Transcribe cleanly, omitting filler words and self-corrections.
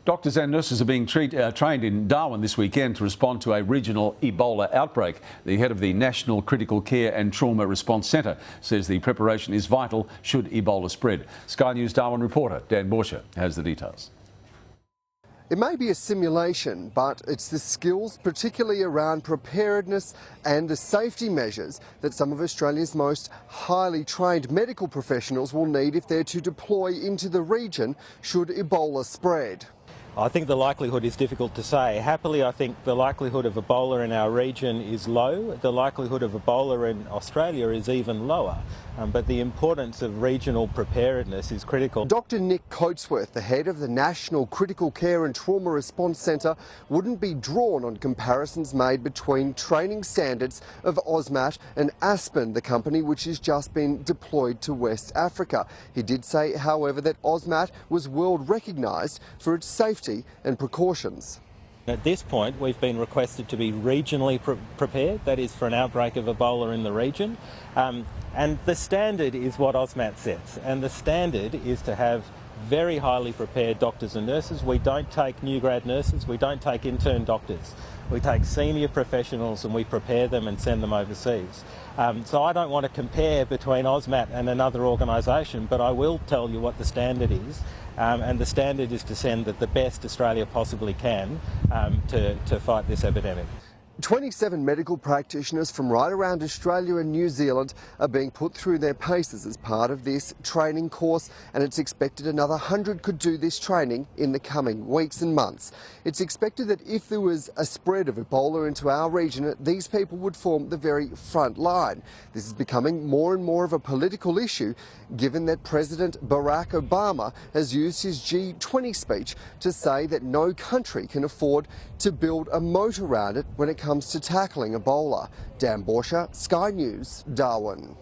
Doctors and nurses are being trained in Darwin this weekend to respond to a regional Ebola outbreak. The head of the National Critical Care and Trauma Response Centre says the preparation is vital should Ebola spread. Sky News Darwin reporter Dan Borscher has the details. It may be a simulation, but it's the skills, particularly around preparedness and the safety measures, that some of Australia's most highly trained medical professionals will need if they're to deploy into the region should Ebola spread. I think the likelihood is difficult to say. Happily, I think the likelihood of Ebola in our region is low. The likelihood of Ebola in Australia is even lower. But the importance of regional preparedness is critical. Dr Nick Coatsworth, the head of the National Critical Care and Trauma Response Centre, wouldn't be drawn on comparisons made between training standards of AUSMAT and Aspen, the company which has just been deployed to West Africa. He did say, however, that AUSMAT was world recognised for its safety and precautions. At this point, we've been requested to be regionally prepared, that is for an outbreak of Ebola in the region. And the standard is what AUSMAT sets, and the standard is to have very highly prepared doctors and nurses. We don't take new grad nurses, we don't take intern doctors. We take senior professionals and we prepare them and send them overseas. So I don't want to compare between AUSMAT and another organisation, but I will tell you what the standard is. And the standard is to send the best Australia possibly can to fight this epidemic. 27 medical practitioners from right around Australia and New Zealand are being put through their paces as part of this training course, and it's expected another 100 could do this training in the coming weeks and months. It's expected that if there was a spread of Ebola into our region, these people would form the very front line. This is becoming more and more of a political issue, given that President Barack Obama has used his G20 speech to say that no country can afford to build a moat around it when it comes to tackling Ebola. Dan Borscher, Sky News, Darwin.